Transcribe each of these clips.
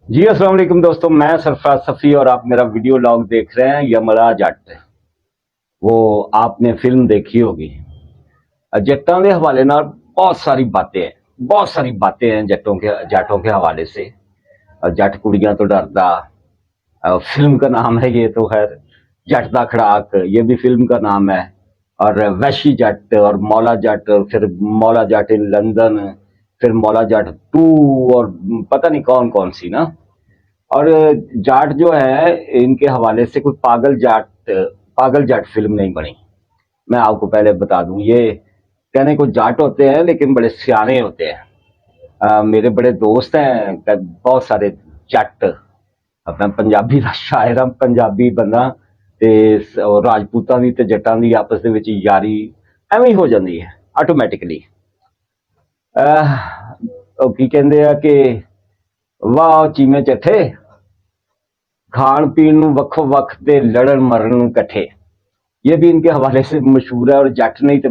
जी अस्सलाम वालेकुम दोस्तों, मैं सरफराज सफ़ी और आप मेरा वीडियो लॉग देख रहे हैं यमला जट। वो आपने फिल्म देखी होगी। जट्टां के हवाले नाल बहुत सारी बातें हैं जटों के हवाले से। जट कुड़ियां तो डरदा। फिल्म का नाम है ये तो खैर, जट दा खड़ाक, ये भी फिल्म का नाम है। और वैशी जट और मौला जट, और फिर मौला जट इन लंदन, फिर मौला जट टू, और पता नहीं कौन कौन सी ना। और जाट जो है इनके हवाले से कोई पागल जाट फिल्म नहीं बनी। मैं आपको पहले बता दूं, ये कहने को जाट होते हैं लेकिन बड़े सियाने होते हैं। मेरे बड़े दोस्त हैं बहुत सारे जट। अपना पंजाबी ਦਾ ਸ਼ਾਇਰ ਹਾਂ, ਪੰਜਾਬੀ ਬੰਦਾ ਤੇ ਰਾਜਪੂਤਾਂ ਦੀ ਤੇ ਜੱਟਾਂ ਦੀ ਆਪਸ ਦੇ ਵਿੱਚ ਯਾਰੀ ਐਵੇਂ ਹੀ ਹੋ ਜਾਂਦੀ ਹੈ ਆਟੋਮੈਟਿਕਲੀ। ਉਹ ਕੀ ਕਹਿੰਦੇ ਆ ਕਿ ਵਾਹ ਚੀਮੇ ਚੱਠੇ, खान पीन वक्खो वक् ते लड़न मरण कट्ठे। ये भी इनके हवाले से मशहूर है। और जट नहीं तो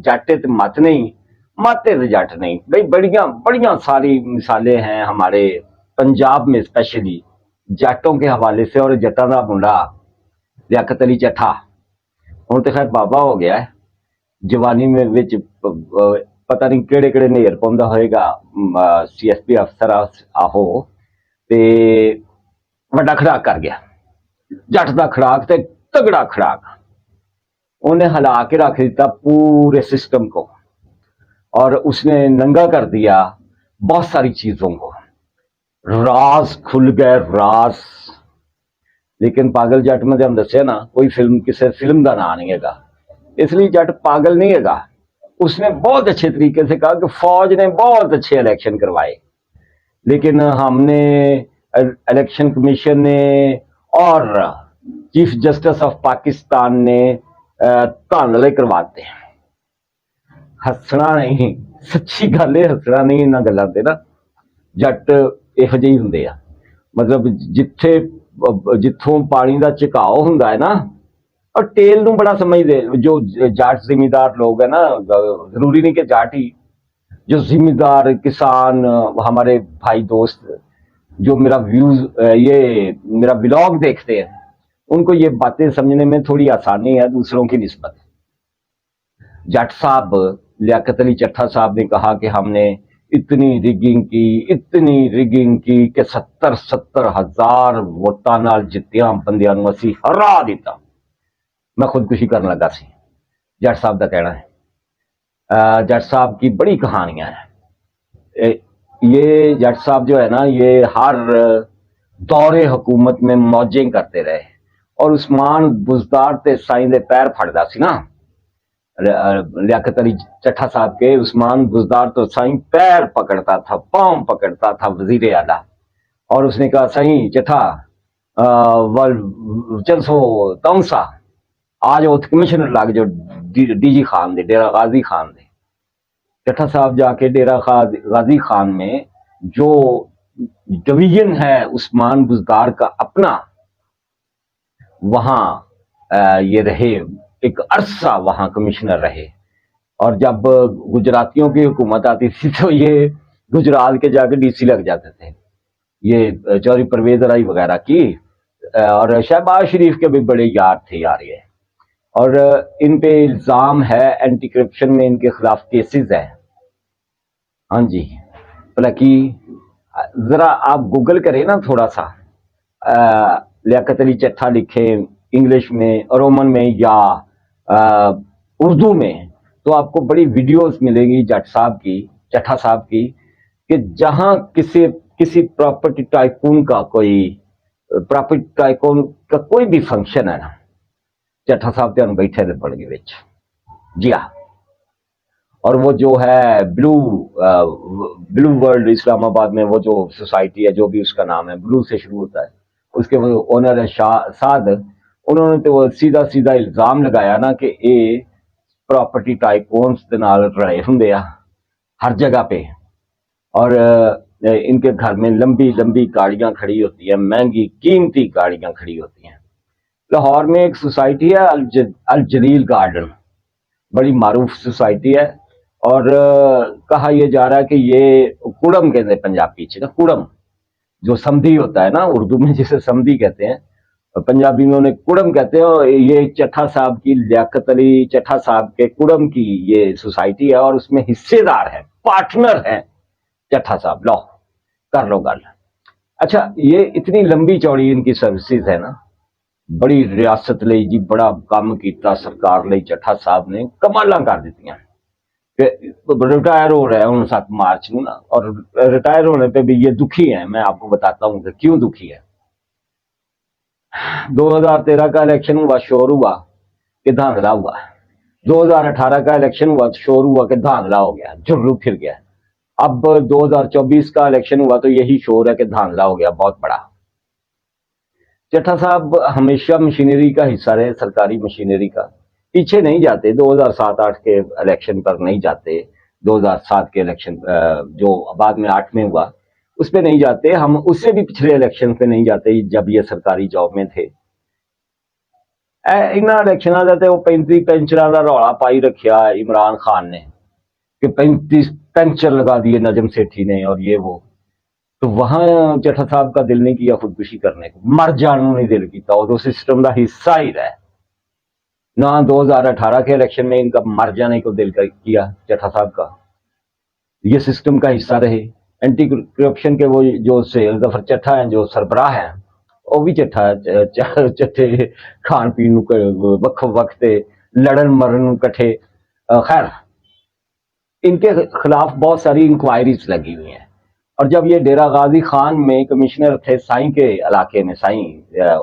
जाटे तो मत नहीं, माते तो जट नहीं। भाई बढ़िया बढ़िया सारी मिसालें हैं हमारे पंजाब में, स्पेशली जाटों के हवाले से। और जटा का मुंडा लियाकत अली चट्ठा हूँ तो खैर बाबा हो गया है। जवानी में विच पता नहीं केड़े केड़े नेर पाउंदा होएगा। CSP अफसर आहो ते ਵੱਡਾ ਖੜਾਕ ਕਰ ਗਿਆ। ਜੱਟ ਦਾ ਖੜਾਕ ਤੇ ਤਗੜਾ ਖੜਾਕ उन्हें हिला के रख दिया पूरे सिस्टम को। और उसने नंगा कर दिया बहुत सारी चीजों को। राज खुल गए, राज। लेकिन पागल जट में हम दसिया ना, कोई फिल्म किसी फिल्म का नाम नहीं है, इसलिए जट पागल नहीं है। उसने बहुत अच्छे तरीके से कहा कि फौज ने बहुत अच्छे इलेक्शन करवाए, लेकिन हमने इलेक्शन कमीशन ने और चीफ जस्टिस ऑफ पाकिस्तान ने धांधले करवाते। हसना नहीं, सच्ची गल है, हसना नहीं इन्हां गल्लां ते ना। जट इहो ਜਿਹੇ ਹੁੰਦੇ ਆ, मतलब जिथों पानी का झुकाव हुंदा है ना। और टेल नूं बड़ा समझदे जो जाट जिमीदार लोग है ना। जरूरी नहीं कि जाट ही, जो जिम्मेदार किसान हमारे भाई दोस्त जो मेरा ये मेरा व्लॉग देखते हैं, उनको ये बातें समझने में थोड़ी आसानी है दूसरों की निस्बत। जट साहब लियाकत अली चट्ठा साहब ने कहा कि हमने इतनी रिगिंग की कि 70 हजार वोटां नाल जित्तियां बंदियां नूं असीं हरा दिता। मैं खुदकुशी करने लगा सी, जट साहब का कहना है। जट साहब की बड़ी कहानियां हैं। ये जट साहब जो है ना, ये हर दौरे हुकूमत में मौजें करते रहे। और उस्मान बुजदार ते साईं दे पैर फड़दा सी ना। लियाकत अली चट्ठा साहब के उस्मान बुजदार तो साईं पैर पकड़ता था, पांव पकड़ता था वजीर आला। और उसने कहा साईं चट्ठा चल सो तौसा आज उठ कमिश्नर लग जो DG खान दे, डेरा गाजी खान दे। चट्ठा साहब जाके डेरा गाजी खान में जो डिवीजन है उस्मान बुजदार का अपना, वहां ये रहे एक अरसा, वहां कमिश्नर रहे। और जब गुजरातियों की हुकूमत आती थी तो ये गुजरात के जाके DC लग जाते थे, ये चौधरी परवेज राय वगैरह की। और शहबाज शरीफ के भी बड़े यार थे यार ये। और इन पे इल्जाम है, एंटी करप्शन में इनके खिलाफ केसेस है। हाँ जी, हालांकि जरा आप गूगल करें ना थोड़ा सा, लियाकत अली चट्ठा लिखे इंग्लिश में, रोमन में या उर्दू में, तो आपको बड़ी वीडियोस मिलेंगी जट साहब की, चट्ठा साहब की, कि जहां किसी प्रॉपर्टी टाइकून का कोई भी फंक्शन है ना, चट्ठा साहब त्यानू बैठे थे पड़ गए। जी हाँ। और वो जो है ब्लू वर्ल्ड इस्लामाबाद में वो जो सोसाइटी है, जो भी उसका नाम है, ब्लू से शुरू होता है, उसके वो ओनर है साद। उन्होंने तो वो सीधा सीधा इल्जाम लगाया ना कि ये प्रॉपर्टी टाइकून्स दे नाल रले हुंदे आ हर जगह पे। और इनके घर में लंबी लंबी गाड़ियां खड़ी होती हैं, महंगी कीमती गाड़ियां खड़ी होती हैं। लाहौर में एक सोसाइटी है अल जलील गार्डन, बड़ी मारूफ सोसाइटी है। और कहा यह जा रहा है कि ये कुड़म कहते पंजाबी च ना, कुड़म जो समधी होता है ना, उर्दू में जिसे समधी कहते हैं, और पंजाबी में उन्हें कुड़म कहते हैं। और ये चट्ठा साहब की, लियाकत अली चट्ठा साहब के कुड़म की ये सोसाइटी है, और उसमें हिस्सेदार है, पार्टनर है चट्ठा साहब। लो कर लो गल। अच्छा, ये इतनी लंबी चौड़ी इनकी सर्विसेज है ना, बड़ी रियासत ਲਈ जी बड़ा काम किया सरकार ਲਈ चट्ठा साहब ने, कमालां कर दित्तियां। रिटायर हो रहा है उन 7 मार्च को ना, और रिटायर होने पे भी ये दुखी है। मैं आपको बताता हूँ कि क्यों दुखी है। 2013 का इलेक्शन हुआ, शोर हुआ कि धांधला हुआ। 2018 का इलेक्शन हुआ, शोर हुआ कि धांधला हो गया, जुर्रू फिर गया। अब 2024 का इलेक्शन हुआ तो यही शोर है कि धांधला हो गया बहुत बड़ा। चट्ठा साहब हमेशा मशीनरी का हिस्सा रहे, सरकारी मशीनरी का, पीछे नहीं जाते। 2007-8 के इलेक्शन पर नहीं जाते, 2007 के इलेक्शन जो बाद में 8 में हुआ उस पर नहीं जाते, हम उससे भी पिछले इलेक्शन पे नहीं जाते जब ये सरकारी जॉब में थे। इन्होंने इलेक्शन का तो 35 पेंशनों का रौला पाई रखा इमरान खान ने कि 35 पेंशन लगा दिए नजम सेठी ने और ये वो। तो वहां चट्ठा साहब का दिल नहीं किया खुदकुशी करने को, मर जाने नहीं दिल किया, और सिस्टम का हिस्सा ही रहा ना। 2018 के इलेक्शन में इनका मर जाने को दिल किया चट्ठा साहब का, ये सिस्टम का हिस्सा रहे। एंटी करप्शन के वो जो जफर चट्ठा हैं, जो सरबराह हैं, वो भी चट्ठे खान पीन वक्फ वक्त लड़न मरन कट्ठे। खैर, इनके खिलाफ बहुत सारी इंक्वायरीज लगी हुई हैं। और जब ये डेरा गाजी खान में कमिश्नर थे साई के इलाके में, साई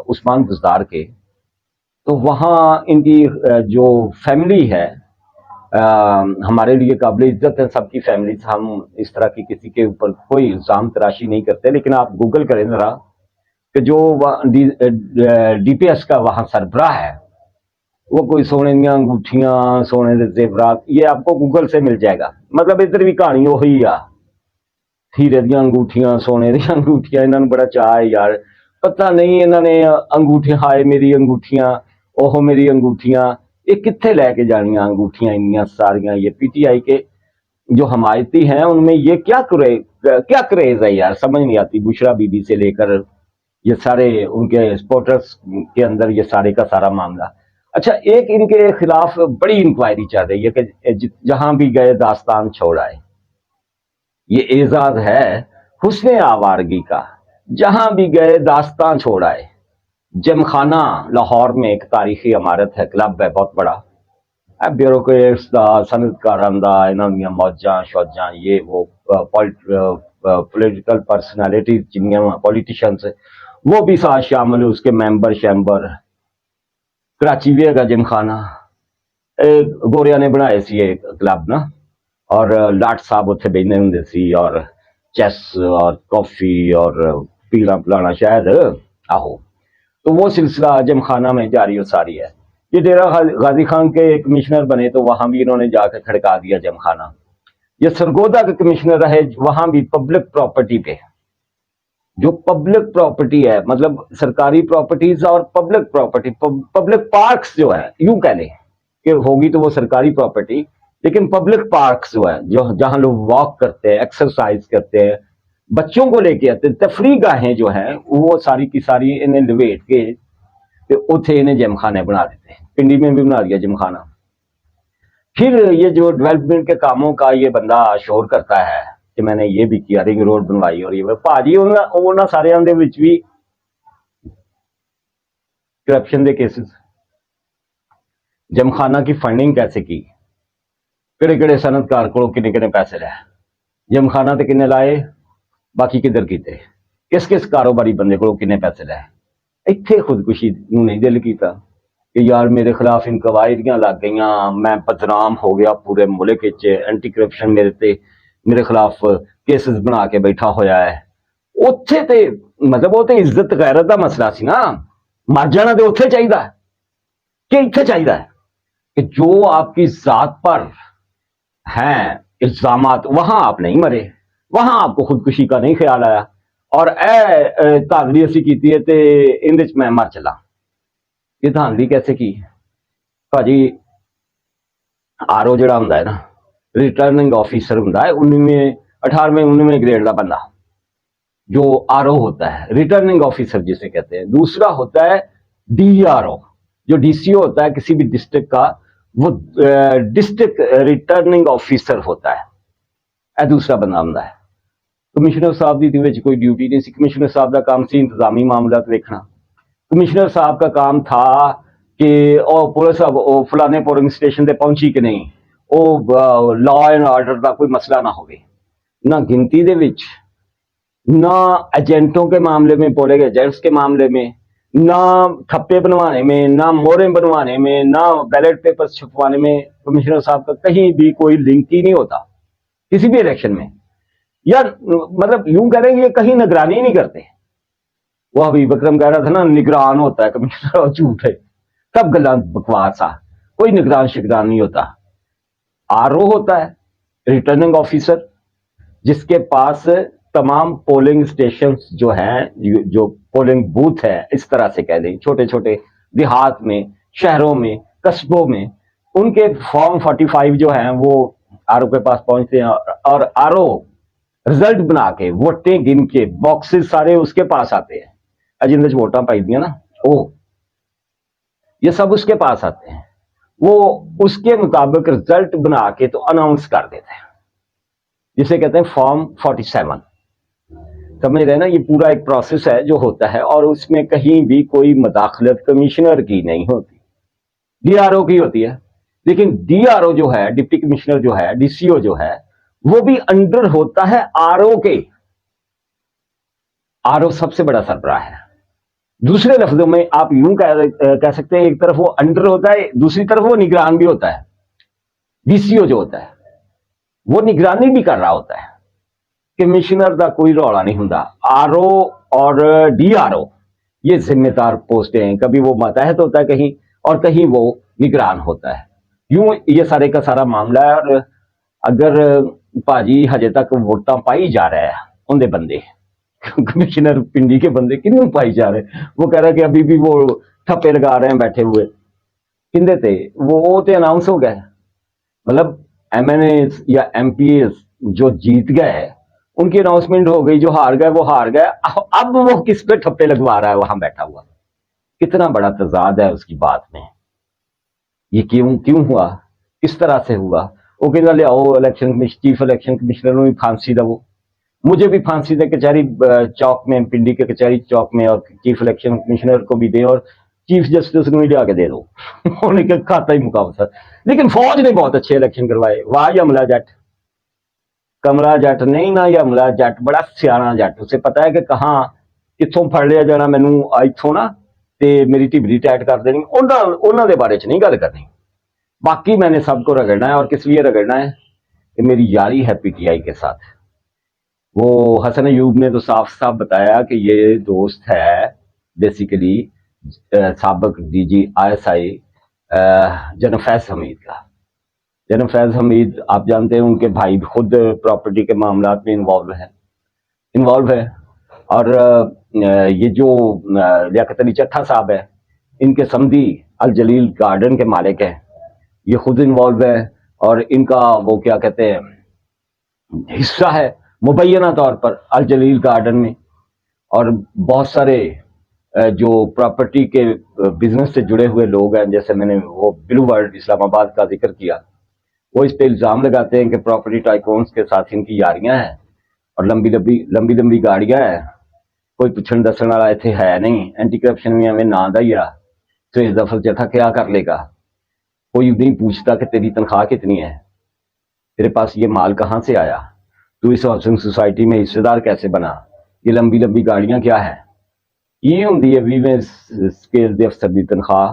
उस्मान बुजदार के, तो वहाँ इनकी जो फैमिली है, हमारे लिए काबिल इज्जत है सबकी फैमिली। हम इस तरह की किसी के ऊपर कोई इल्जाम तराशी नहीं करते, लेकिन आप गूगल करें जरा कि जो डीपीएस का वहाँ सरबराह है, वो कोई सोने दी अंगूठियां, सोने के जेवरात, ये आपको गूगल से मिल जाएगा। मतलब इधर भी कहानी वही आ, हीरे दी अंगूठियां, सोने दी अंगूठियां, इन्होंने बड़ा चाह है यार। पता नहीं इन्होंने अंगूठियां, हाय मेरी अंगूठियां, ओहो मेरी अंगूठियां, ये कित्थे लेके जानियां अंगूठियां इन्नियां सारियां। ये पीटीआई के जो हमायती हैं उनमें ये क्या क्रेज है यार, समझ नहीं आती। बुशरा बीबी से लेकर ये सारे उनके सपोर्टर्स के अंदर ये सारे का सारा मामला। अच्छा, एक इनके खिलाफ बड़ी इंक्वायरी चल रही है कि जहां भी गए दास्तान छोड़ आए। ये एजाज है हुस्ने आवारगी का, जहां भी गए दास्तान छोड़ आए। जमखाना लाहौर में एक तारीखी इमारत है, क्लब है बहुत बड़ा। ब्यूरोक्रेट्स दा, सनतकारां दा, इन्हां दियां मौजां शौजां, ये वो पॉलिटिकल पर्सनैलिटीज जिन्नियां पॉलिटिशियंस वो भी साथ शामिल है, उसके मेंबर शैम्बर। कराची भी है जिमखाना, गोरिया ने बनाए सी ये क्लब ना, और लाट साहब उत्थे बैठे होंगे सी, और चेस और कॉफी और पीला पिलाना शायद, आहो। तो वो सिलसिला जिमखाना में जारी और सारी है। ये डेरा गाजी खान के कमिश्नर बने तो वहां भी इन्होंने जाकर खड़का दिया जिमखाना। ये सरगोदा के कमिश्नर रहे, वहां भी पब्लिक प्रॉपर्टी पे, जो पब्लिक प्रॉपर्टी है, मतलब सरकारी प्रॉपर्टीज और पब्लिक प्रॉपर्टी, पब्लिक पार्क्स जो है, यूं कह लें कि होगी तो वो सरकारी प्रॉपर्टी, लेकिन पब्लिक पार्क्स जो है, जो जहां लोग वॉक करते हैं, एक्सरसाइज करते हैं, बच्चों को लेके आते हैं, तफरी गाहें जो हैं, वो सारी की सारी इन्हें लपेट के उथे इन्हें जिमखाने बना देते हैं। पिंडी में भी बना दिया जिमखाना। फिर ये जो डेवलपमेंट के कामों का ये बंदा शोर करता है कि मैंने ये भी किया, रिंग रोड बनवाई, और ये भाजी उन्होंने सारे भी करप्शन के केसेस। जिमखाना की फंडिंग कैसे की, किहड़े सनतकार को किन्ने पैसे लाए, जिमखाना ते किन्ने लाए, बाकी किधर कीते, किस किस कारोबारी बंदे को किन्ने पैसे लाए। इत्थे खुदकुशी नहीं दिल किया कि यार मेरे खिलाफ इंक्वायरियां लग गई, मैं बदनाम हो गया पूरे मुल्क विच, एंटी करप्शन मेरे खिलाफ केसेस बना के बैठा होया है। उत्थे ते मतलब वो तो इज्जत गैरत का मसला सी ना, मर जाना तो उत्थे चाहिए कि इत्थे चाहिए कि जो आपकी जात पर हैं इल्जामात, वहां आप नहीं मरे, वहां आपको खुदकुशी का नहीं ख्याल आया, और धांधली असी की है ते इंदे च मैं मर चला। ये धांधली कैसे की भाजी? आरओ जड़ा हुंदा है ना, रिटर्निंग ऑफिसर हुंदा है 18वें 19वें ग्रेड का बंदा, جو आर ओ होता है, रिटर्निंग ऑफिसर जिसे कहते हैं। दूसरा होता है DRO, जो DCO होता है किसी भी डिस्ट्रिक्ट का, वो डिस्ट्रिक्ट रिटर्निंग ऑफिसर होता है। ਇਹ ਦੂਸਰਾ ਬੰਦਾ ਹੁੰਦਾ ਹੈ। ਕਮਿਸ਼ਨਰ ਸਾਹਿਬ ਦੀ ਇਹਦੇ ਵਿੱਚ ਕੋਈ ਡਿਊਟੀ नहीं सी। कमिश्नर साहब का काम सी इंतजामी मामला देखना। कमिश्नर साहब का काम था कि पुलिस फलाने पोलिंग स्टेशन ਤੇ ਪਹੁੰਚੀ ਕਿ ਨਹੀਂ, ਉਹ ਲਾਅ ਐਂਡ ਆਰਡਰ ਦਾ ਕੋਈ ਮਸਲਾ ਨਾ ਹੋਵੇ, ना गिनती ਦੇ ਵਿੱਚ, ना एजेंटों के मामले में, पोलिंग एजेंट्स के मामले में, ना ठप्पे बनवाने में, ना मोहरे बनवाने में, ना बैलेट पेपर छपवाने में कमिश्नर साहब का कहीं भी कोई लिंक ही नहीं होता किसी भी इलेक्शन में। या मतलब यूं कह रहे हैं ये कहीं निगरानी नहीं करते। वो हबीब अकरम कह रहा था ना, निगरान होता है कमिश्नर, और झूठ है, सब गला बकवास आ, कोई निगरान शिगरान नहीं होता। आरओ होता है रिटर्निंग ऑफिसर, जिसके पास तमाम पोलिंग स्टेशन जो हैं, जो पोलिंग बूथ है, इस तरह से कह दें, छोटे छोटे देहात में, शहरों में, कस्बों में, उनके फॉर्म 45 जो हैं वो आरओ के पास पहुंचते हैं, और आरओ रिजल्ट बना के, वोटें गिन के, बॉक्सेस सारे उसके पास आते हैं, जिन्हें वोटा पाई दिया ना, वो ये सब उसके पास आते हैं। वो उसके मुताबिक रिजल्ट बना के तो अनाउंस कर देते हैं, जिसे कहते हैं फॉर्म 47। समझ रहे हैं ना, ये पूरा एक प्रोसेस है जो होता है, और उसमें कहीं भी कोई मदाखलत कमिश्नर की नहीं होती, डीआरओ की होती है। लेकिन डीआरओ जो है, डिप्टी कमिश्नर जो है, डीसीओ जो है, वो भी अंडर होता है आरओ के। आरओ सबसे बड़ा सरबराह है। दूसरे लफ्जों में आप यूं कह सकते हैं, एक तरफ वो अंडर होता है, दूसरी तरफ वो निगरान भी होता है। डीसीओ जो होता है वो निगरानी भी कर रहा होता है। कमिश्नर का कोई रौला नहीं होता। आरओ और डीआरओ ये जिम्मेदार पोस्टें हैं, कभी वो मातहत होता है कहीं, और कहीं वो निगरान होता है। यूं ये सारे का सारा मामला है। और अगर भाजी हजे तक वोटा पाई जा रहा है उनके बंदे, कमिश्नर पिंडी के बंदे किन्नू पाई जा रहे, वो कह रहा है कि अभी भी वो ठप्पे लगा रहे हैं बैठे हुए, किंदे थे वो तो अनाउंस हो गए। मतलब एमएनए या एमपीए जो जीत गए उनकी अनाउंसमेंट हो गई, जो हार गए वो हार गए। अब वो किस पे ठप्पे लगवा रहा है वहां बैठा हुआ? कितना बड़ा तजाद है उसकी बात में। ये क्यों हुआ, किस तरह से हुआ? वो कहना ले आओ इलेक्शन चीफ इलेक्शन कमिश्नर को भी फांसी दो, मुझे भी फांसी दे कचहरी चौक में, पिंडी के कचहरी चौक में, और चीफ इलेक्शन कमिश्नर को भी दे, और चीफ जस्टिस को भी जाके दे दो। उन्होंने खाता ही मुकाम सर। लेकिन फौज ने बहुत अच्छे इलेक्शन करवाए। वाह यमला जट, कमला जट नहीं ना, यमला जट बड़ा सियाना जट, उसे पता है कि कहाँ कितों फड़ लिया जाना, मैनू इथों ना ते मेरी टिबड़ी टाइट कर देनी। उन्होंने बारे च नहीं गल करनी। बाकी मैंने सबको रगड़ना है, और किस लिए रगड़ना है कि मेरी यारी है पीटीआई के साथ। वो हसन अयूब ने तो साफ साफ बताया कि ये दोस्त है बेसिकली साबिक DG ISI general Faiz Hamid का। जनरल फैज हमीद आप जानते हैं, उनके भाई खुद प्रॉपर्टी के मामला में इन्वॉल्व है। और ये जो लियाकत अली चट्ठा साहब है, इनके समधी अल जलील गार्डन के मालिक हैं, ये खुद इन्वॉल्व है, और इनका वो क्या कहते हैं हिस्सा है मुबैना तौर पर अल जलील गार्डन में। और बहुत सारे जो प्रॉपर्टी के बिजनेस से जुड़े हुए लोग हैं, जैसे मैंने वो ब्लू वर्ल्ड इस्लामाबाद का जिक्र किया, वो इस पे इल्जाम लगाते हैं कि प्रॉपर्टी टाइकून्स के साथ इनकी यारियां हैं, और लंबी लंबी गाड़ियां हैं, कोई पुछण दसन वाला इत्थे है नहीं। एंटी करप्शन में हमें ना दा ही आ, तो इस दफल चट्ठा क्या कर लेगा? कोई नहीं पूछता कि तेरी तनख्वाह कितनी है, तेरे पास ये माल कहाँ से आया, तू इस हाउसिंग सोसाइटी में हिस्सेदार कैसे बना, ये लंबी गाड़ियां क्या है। ये होंगी है 20वें स्केल के अफसर की तनख्वाह,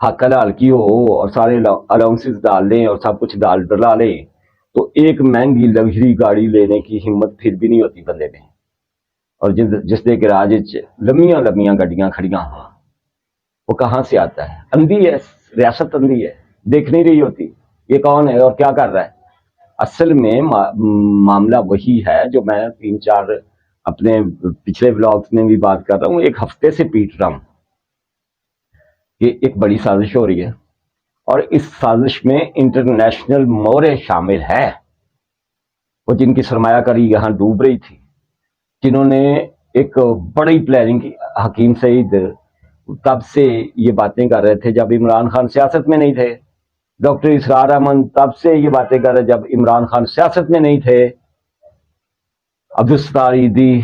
हक हलाल की हो, और सारे अलाउंसेस डाल दें और सब कुछ डला लें, तो एक महंगी लग्जरी गाड़ी लेने की हिम्मत फिर भी नहीं होती बंदे में। और जिसके गराज लम्बियां गड्डियां खड़ियां हो, वो कहाँ से आता है? अंधी है, रियासत अंधी है, देख नहीं रही होती ये कौन है और क्या कर रहा है। असल में मामला वही है जो मैं 3-4 अपने पिछले व्लॉग्स में भी बात कर रहा हूँ, एक हफ्ते से पीट रहा हूँ कि एक बड़ी साजिश हो रही है, और इस साजिश में इंटरनेशनल मोहरे शामिल है। वो जिनकी सरमायाकारी यहाँ डूब रही थी, جنہوں نے ایک بڑی پلاننگ کی. حکیم سعید تب سے یہ باتیں کر رہے تھے جب عمران خان سیاست میں نہیں تھے. ڈاکٹر اسرار احمد تب سے یہ باتیں کر رہے جب عمران خان سیاست میں نہیں تھے. عبدالستار ایدی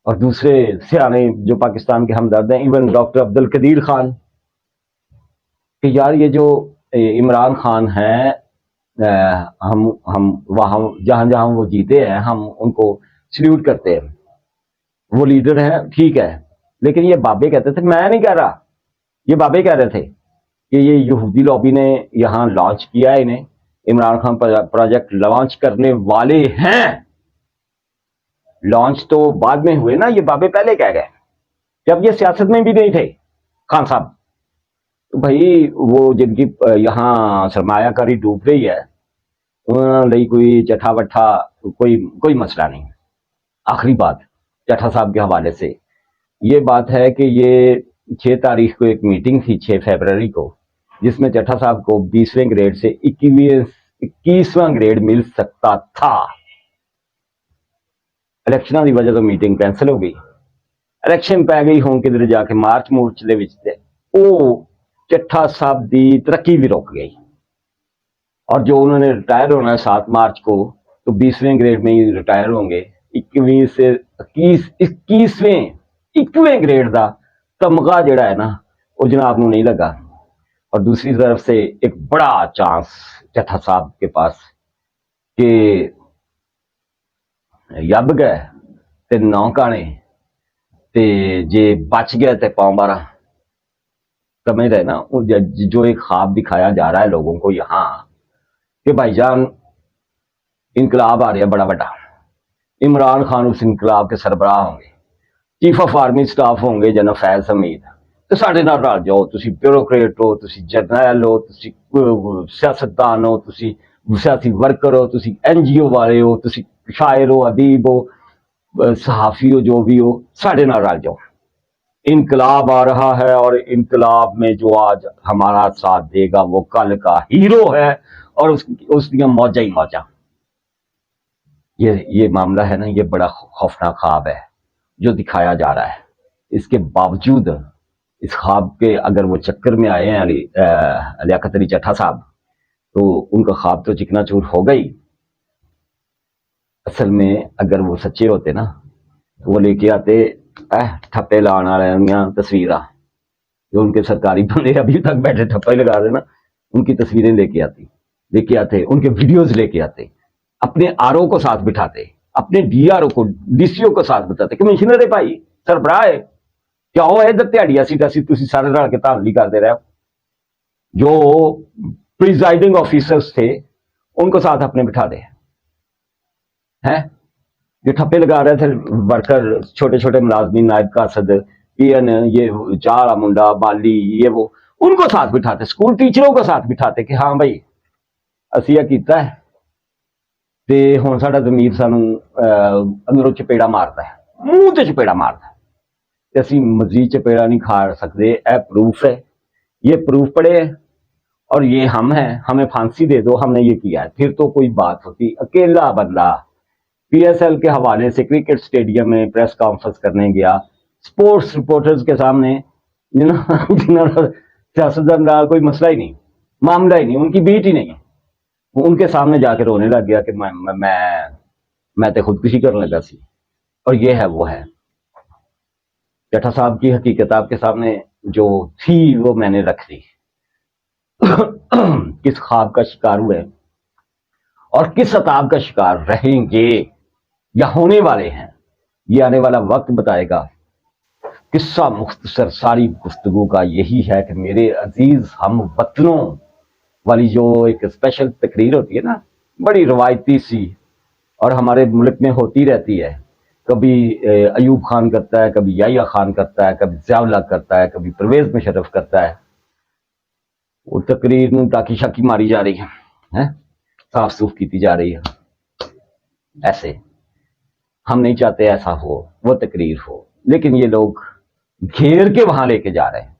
اور دوسرے سیانے جو پاکستان کے ہمدرد ہیں، ایون ڈاکٹر عبد القدیر خان، کہ یار یہ جو عمران خان ہیں، ہم وہاں جہاں جہاں وہ جیتے ہیں ہم ان کو سلیوٹ کرتے ہیں، وہ لیڈر ہیں، ٹھیک ہے. لیکن یہ بابے کہتے تھے، میں نہیں کہہ رہا، یہ بابے کہہ رہے تھے کہ یہ یہودی لابی نے یہاں لانچ کیا ہے، انہیں عمران خان پروجیکٹ لانچ کرنے والے ہیں. لانچ تو بعد میں ہوئے نا، یہ بابے پہلے کہہ گئے جب یہ سیاست میں بھی نہیں تھے خان صاحب. تو بھائی وہ جن کی یہاں سرمایہ کاری ڈوب رہی ہے انہوں نے کوئی چٹھا وٹھا کوئی مسئلہ نہیں. آخری بات چٹھا صاحب کے حوالے سے یہ بات ہے کہ یہ 6 تاریخ کو ایک میٹنگ تھی، 6 فروری کو، جس میں چٹھا صاحب کو 20ویں گریڈ سے 21واں گریڈ مل سکتا تھا. الیکشن کی وجہ تو میٹنگ کینسل ہو گئی. الیکشن پی گئی ہوں کدھر جا کے مارچ مورچ دے وچ تے او چٹھا صاحب دی ترقی بھی رک گئی. اور جو انہوں نے ریٹائر ہونا ہے 7 مارچ کو، تو 20ویں گریڈ میں ہی ریٹائر ہوں گے. 21ویں گریڈ دا تمغہ جڑا ہے نا وہ جناب نو نہیں لگا. اور دوسری طرف سے ایک بڑا چانس چٹھا صاحب کے پاس کہ یب گئے تے 9 کانے تے جے بچ گئے تے پاؤں 12. سمجھ رہے نا، جو ایک خواب دکھایا جا رہا ہے لوگوں کو یہاں کہ بھائی جان انقلاب آ رہا ہے بڑا بڑا، عمران خان اس انقلاب کے سربراہ ہوں گے، چیف آف آرمی سٹاف ہوں گے جناب فیض حمید. تو ساڈے نال رل جاؤ، تسی بیوروکریٹ ہو، تسی جرنیل ہو، تسی سیاستدان ہو، تسی سیاسی ورکر ہو، تسی این جی او والے ہو، تسی شاعر ہو، ادیب ہو، صحافی ہو، جو بھی ہو، ساڈے نال رل جاؤ. انقلاب آ رہا ہے اور انقلاب میں جو آج ہمارا ساتھ دے گا وہ کل کا ہیرو ہے اور اس کی موجہ ہی موجہ. یہ معاملہ ہے نا، یہ بڑا خوفناک خواب ہے جو دکھایا جا رہا ہے. اس کے باوجود اس خواب کے اگر وہ چکر میں آئے ہیں لیاقت علی چٹھا صاحب، تو ان کا خواب تو چکنا چور ہو گئی. اصل میں اگر وہ سچے ہوتے نا تو وہ لے کے آتے ٹھپے لانا تصویریں جو ان کے سرکاری بندے ابھی تک بیٹھے ٹھپے لگا رہے نا، ان کی تصویریں لے کے آتے، ان کے ویڈیوز لے کے آتے، اپنے آر او کو ساتھ بٹھاتے، اپنے ڈی آر او کو ڈی سی او کو ساتھ بتاتے، کمشنر ہے بھائی، سربراہ ہے، کیا ہو ہے ادھر تہاڑی ایسی تسی سارے رل کے تعاملی کرتے رہے. جو پریزائڈنگ آفیسرز تھے ان کو ساتھ اپنے بٹھا دے ہیں، جو ٹھپے لگا رہے تھے ورکر، چھوٹے چھوٹے ملازمین، نائب قاصد، پی این، یہ چارا منڈا بالی، یہ وہ، ان کو ساتھ بٹھاتے، اسکول ٹیچروں کو ساتھ بٹھاتے کہ ہاں بھائی اسی یہ کیتا ہے تے ہن ساڈا ضمیر سانو اندروں چپیڑا مارتا ہے، منہ تے چپیڑا مارتا ہے تے اسی مزید چپیڑا نہیں کھا سکتے. اے پروف ہے، یہ پروف پڑے اور یہ ہم ہیں، ہمیں پھانسی دے دو، ہم نے یہ کیا ہے، پھر تو کوئی بات ہوتی. اکیلا بندہ پی ایس ایل کے حوالے سے کرکٹ سٹیڈیم میں پریس کانفرنس کرنے گیا، سپورٹس رپورٹرز کے سامنے، جنہوں سیاستدان کا کوئی مسئلہ ہی نہیں، معاملہ ہی نہیں، ان کی بیٹ ہی نہیں ہے، ان کے سامنے جا کے رونے لگ گیا کہ میں تے خودکشی کرنے لگا سی. اور یہ ہے وہ ہے. چٹھا صاحب کی حقیقت آپ کے سامنے جو تھی وہ میں نے رکھ دی. کس خواب کا شکار ہوئے اور کس عذاب کا شکار رہیں گے یا ہونے والے ہیں، یہ آنے والا وقت بتائے گا. قصہ مختصر ساری گفتگو کا یہی ہے کہ میرے عزیز ہم وطنوں والی جو ایک اسپیشل تقریر ہوتی ہے نا، بڑی روایتی سی، اور ہمارے ملک میں ہوتی رہتی ہے، کبھی ایوب خان کرتا ہے، کبھی یحییٰ خان کرتا ہے، کبھی ضیاء الحق کرتا ہے، کبھی پرویز مشرف کرتا ہے. وہ تقریر میں ٹاکی شاکی ماری جا رہی ہے، صاف سوف کی جا رہی ہے. ایسے ہم نہیں چاہتے ایسا ہو، وہ تقریر ہو، لیکن یہ لوگ گھیر کے وہاں لے کے جا رہے ہیں.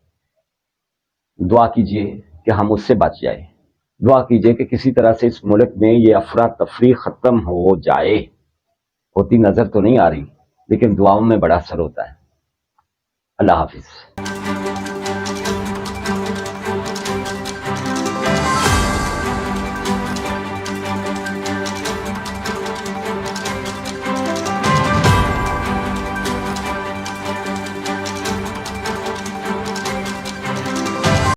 دعا کیجئے کہ ہم اس سے بچ جائیں، دعا کیجئے کہ کسی طرح سے اس ملک میں یہ افراتفری ختم ہو جائے. ہوتی نظر تو نہیں آ رہی، لیکن دعاؤں میں بڑا اثر ہوتا ہے. اللہ حافظ.